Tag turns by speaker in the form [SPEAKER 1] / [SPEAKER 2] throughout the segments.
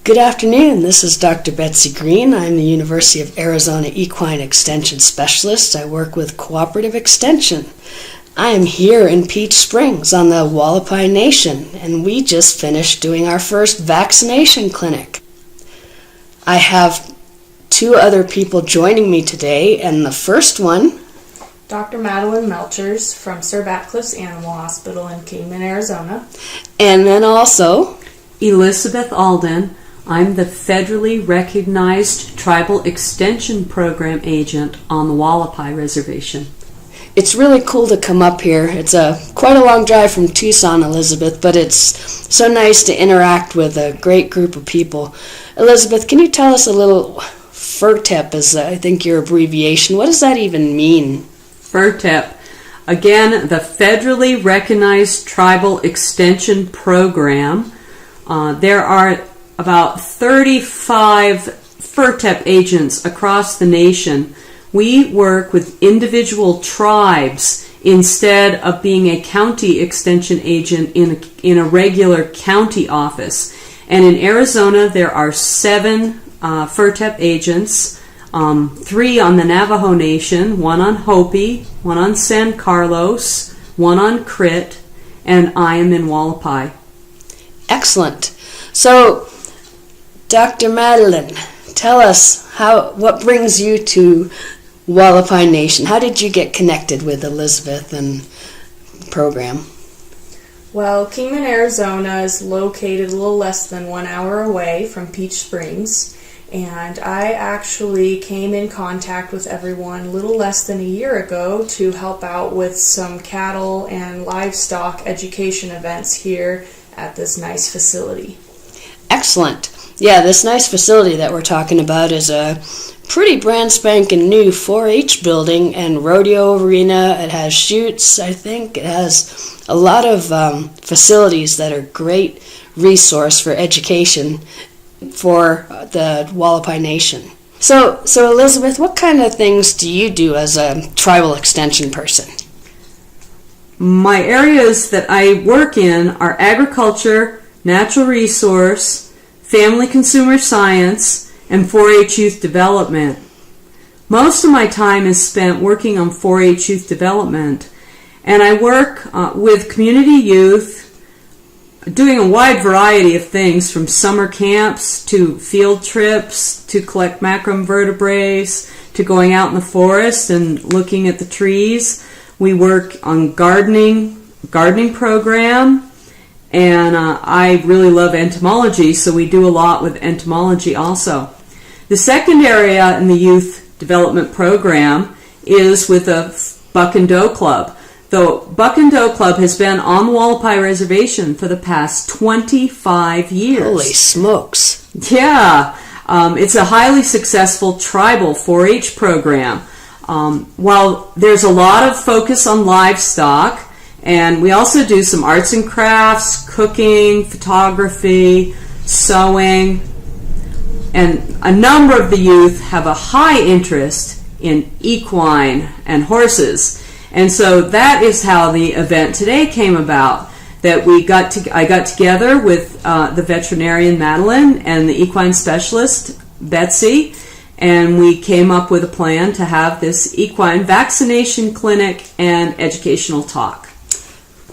[SPEAKER 1] Good afternoon. This is Dr. Betsy Greene. I'm the University of Arizona Equine Extension Specialist. I work with Cooperative Extension. I am here in Peach Springs on the Hualapai Nation, and we just finished doing our first vaccination clinic. I have two other people joining me today, and the first one,
[SPEAKER 2] Dr. Madelyn Melchiors from Sir Batcliffe's Animal Hospital in Kingman, Arizona.
[SPEAKER 1] And then also
[SPEAKER 3] Elisabeth Alden. I'm the federally recognized Tribal Extension Program agent on the Hualapai Reservation.
[SPEAKER 1] It's really cool to come up here. It's quite a long drive from Tucson, Elisabeth, but it's so nice to interact with a great group of people. Elisabeth, can you tell us a little? FERTEP is, I think, your abbreviation. What does that even mean?
[SPEAKER 3] FERTEP. Again, the federally recognized Tribal Extension Program. There are about 35 FERTEP agents across the nation. We work with individual tribes instead of being a county extension agent in a regular county office. And in Arizona, there are 7 FERTEP agents, 3 on the Navajo Nation, 1 on Hopi, 1 on San Carlos, 1 on Crit, and I am in Hualapai.
[SPEAKER 1] Excellent. So, Dr. Madelyn, tell us what brings you to Hualapai Nation. How did you get connected with Elisabeth and the program?
[SPEAKER 2] Well, Kingman, Arizona is located a little less than 1 hour away from Peach Springs, and I actually came in contact with everyone a little less than a year ago to help out with some cattle and livestock education events here at this nice facility.
[SPEAKER 1] Excellent. Yeah, this nice facility that we're talking about is a pretty brand spanking new 4-H building and rodeo arena. It has chutes, I think. It has a lot of facilities that are great resource for education for the Hualapai Nation. So Elisabeth, what kind of things do you do as a tribal extension person?
[SPEAKER 3] My areas that I work in are agriculture, natural resource, family consumer science, and 4-H youth development. Most of my time is spent working on 4-H youth development, and I work with community youth, doing a wide variety of things from summer camps to field trips to collect macroinvertebrates to going out in the forest and looking at the trees. We work on gardening program. And I really love entomology, so we do a lot with entomology also. The second area in the youth development program is with the Buck and Doe Club. The Buck and Doe Club has been on the Hualapai Reservation for the past 25 years.
[SPEAKER 1] Holy smokes.
[SPEAKER 3] Yeah. It's a highly successful tribal 4-H program. While there's a lot of focus on livestock, and we also do some arts and crafts, cooking, photography, sewing, and a number of the youth have a high interest in equine and horses. And so that is how the event today came about, that I got together with the veterinarian Madelyn and the equine specialist Betsy, and we came up with a plan to have this equine vaccination clinic and educational talk.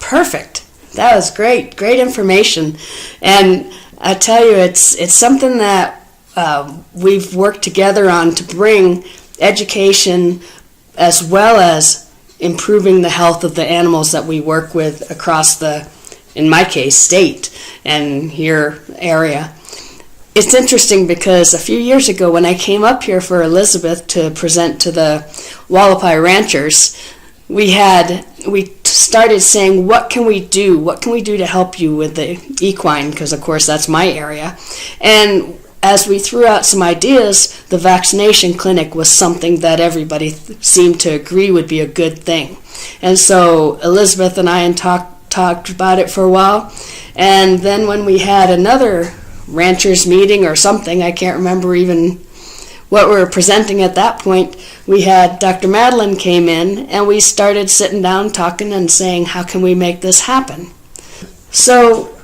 [SPEAKER 1] Perfect. That was great. Great information. And I tell you, it's something that we've worked together on to bring education as well as improving the health of the animals that we work with across the, in my case, state and here area. It's interesting because a few years ago when I came up here for Elisabeth to present to the Hualapai ranchers, we started saying, what can we do? What can we do to help you with the equine? Because, of course, that's my area. And as we threw out some ideas, the vaccination clinic was something that everybody seemed to agree would be a good thing. And so Elisabeth and I talked about it for a while. And then when we had another ranchers meeting or something, I can't remember even what we were presenting at that point, we had Dr. Madelyn came in and we started sitting down talking and saying, how can we make this happen? So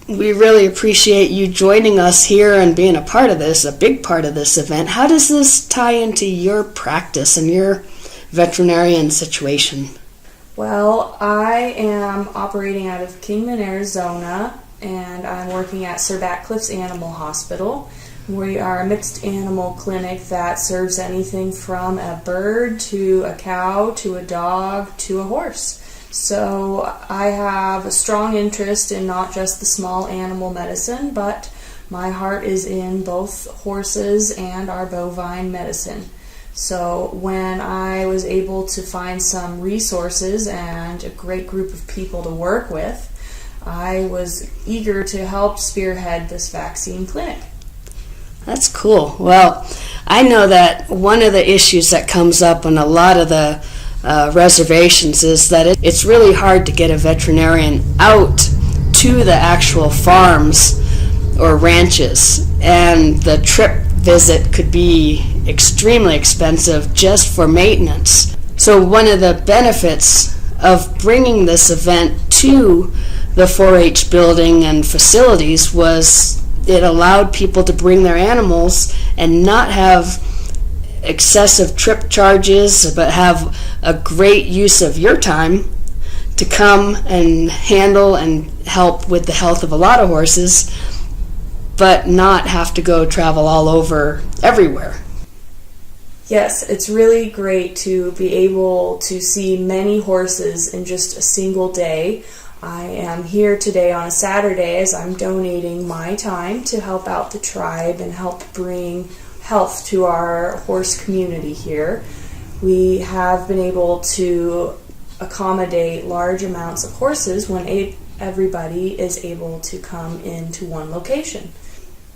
[SPEAKER 1] we really appreciate you joining us here and being a part of this, a big part of this event. How does this tie into your practice and your veterinarian situation?
[SPEAKER 2] Well, I am operating out of Kingman, Arizona, and I'm working at Sir Batcliffe's Animal Hospital. We are a mixed animal clinic that serves anything from a bird to a cow to a dog to a horse. So I have a strong interest in not just the small animal medicine, but my heart is in both horses and our bovine medicine. So when I was able to find some resources and a great group of people to work with, I was eager to help spearhead this vaccine clinic.
[SPEAKER 1] That's cool. Well, I know that one of the issues that comes up on a lot of the reservations is that it's really hard to get a veterinarian out to the actual farms or ranches, and the trip visit could be extremely expensive just for maintenance. So one of the benefits of bringing this event to the 4-H building and facilities was it allowed people to bring their animals and not have excessive trip charges, but have a great use of your time to come and handle and help with the health of a lot of horses, but not have to go travel all over everywhere.
[SPEAKER 2] Yes, it's really great to be able to see many horses in just a single day. I am here today on a Saturday as I'm donating my time to help out the tribe and help bring health to our horse community here. We have been able to accommodate large amounts of horses when everybody is able to come into one location.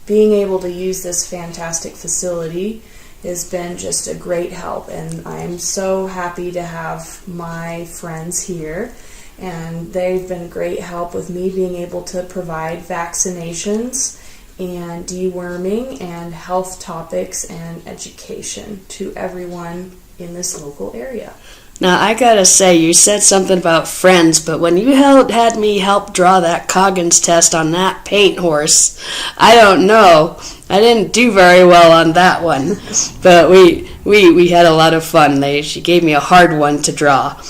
[SPEAKER 2] Being able to use this fantastic facility has been just a great help, and I'm so happy to have my friends here, and they've been great help with me being able to provide vaccinations and deworming and health topics and education to everyone in this local area.
[SPEAKER 1] Now, I gotta say, you said something about friends, but when you had me help draw that Coggins test on that paint horse, I don't know. I didn't do very well on that one, but we had a lot of fun. She gave me a hard one to draw.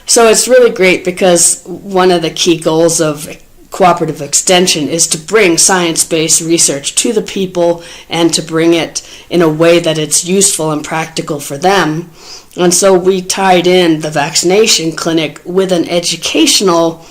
[SPEAKER 1] So it's really great because one of the key goals of cooperative extension is to bring science-based research to the people and to bring it in a way that it's useful and practical for them. And so we tied in the vaccination clinic with an educational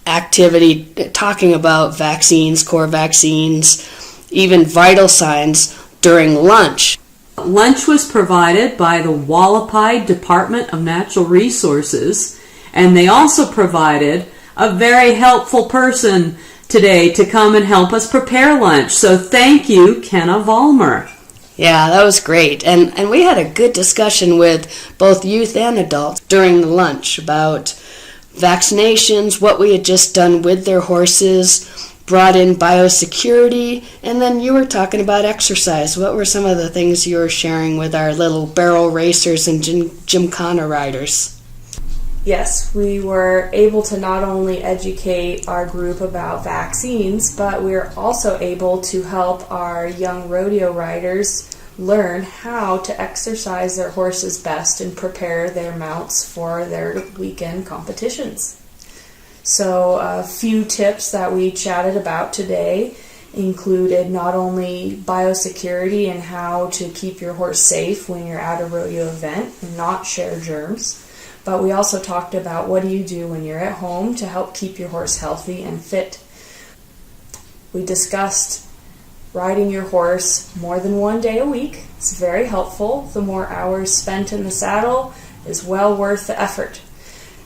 [SPEAKER 1] activity talking about vaccines, core vaccines, even vital signs during lunch.
[SPEAKER 3] Lunch was provided by the Hualapai Department of Natural Resources, and they also provided a very helpful person today to come and help us prepare lunch. So thank you, Kenna Vollmer.
[SPEAKER 1] Yeah, that was great. And we had a good discussion with both youth and adults during the lunch about vaccinations, what we had just done with their horses, brought in biosecurity, and then you were talking about exercise. What were some of the things you were sharing with our little barrel racers and gymkhana riders?
[SPEAKER 2] Yes, we were able to not only educate our group about vaccines, but we were also able to help our young rodeo riders learn how to exercise their horses best and prepare their mounts for their weekend competitions. So a few tips that we chatted about today included not only biosecurity and how to keep your horse safe when you're at a rodeo event and not share germs, but we also talked about what do you do when you're at home to help keep your horse healthy and fit. We discussed riding your horse more than one day a week. It's very helpful. The more hours spent in the saddle is well worth the effort.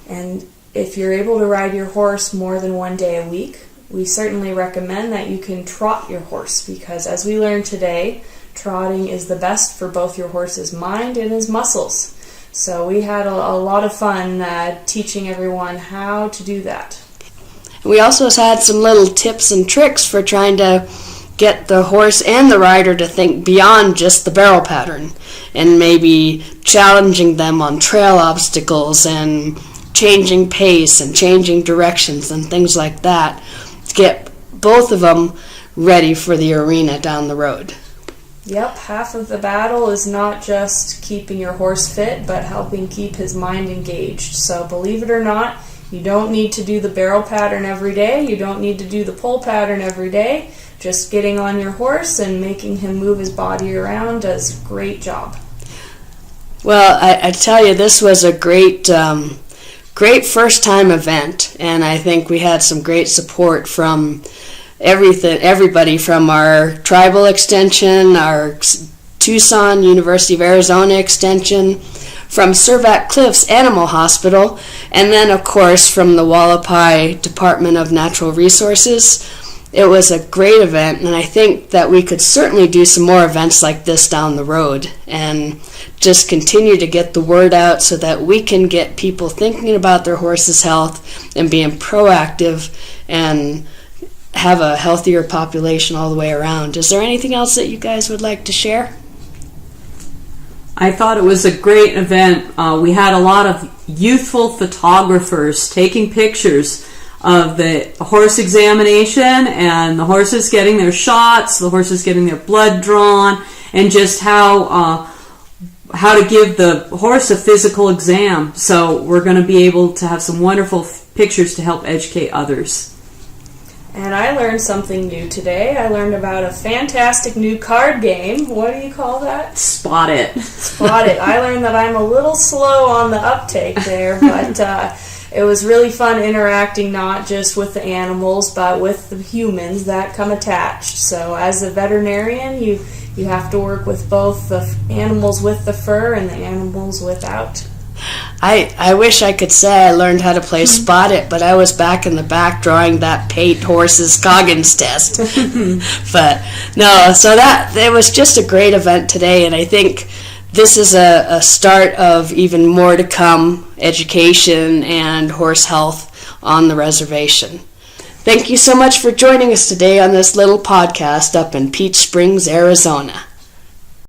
[SPEAKER 2] And if you're able to ride your horse more than one day a week, we certainly recommend that you can trot your horse, because as we learned today, trotting is the best for both your horse's mind and his muscles. So we had a lot of fun teaching everyone how to do that.
[SPEAKER 1] We also had some little tips and tricks for trying to get the horse and the rider to think beyond just the barrel pattern, and maybe challenging them on trail obstacles and changing pace and changing directions and things like that to get both of them ready for the arena down the road.
[SPEAKER 2] Yep, half of the battle is not just keeping your horse fit, but helping keep his mind engaged. So believe it or not, you don't need to do the barrel pattern every day. You don't need to do the pull pattern every day. Just getting on your horse and making him move his body around does a great job.
[SPEAKER 1] Well, I tell you, this was a great first-time event, and I think we had some great support from everybody from our tribal extension, our Tucson University of Arizona extension, from Cervat Cliffs Animal Hospital, and then, of course, from the Hualapai Department of Natural Resources. It was a great event, and I think that we could certainly do some more events like this down the road and just continue to get the word out so that we can get people thinking about their horse's health and being proactive and have a healthier population all the way around. Is there anything else that you guys would like to share?
[SPEAKER 3] I thought it was a great event. We had a lot of youthful photographers taking pictures of the horse examination and the horses getting their shots, the horses getting their blood drawn, and just how to give the horse a physical exam. So we're going to be able to have some wonderful pictures to help educate others.
[SPEAKER 2] And I learned something new today. I learned about a fantastic new card game. What do you call that?
[SPEAKER 3] Spot It.
[SPEAKER 2] Spot It. I learned that I'm a little slow on the uptake there, but it was really fun interacting not just with the animals, but with the humans that come attached. So as a veterinarian, you have to work with both the animals with the fur and the animals without.
[SPEAKER 1] I wish I could say I learned how to play Spot It, but I was back in the back drawing that Pate horse's Coggins test. But no, so it was just a great event today, and I think this is a start of even more to come, education and horse health on the reservation. Thank you so much for joining us today on this little podcast up in Peach Springs, Arizona.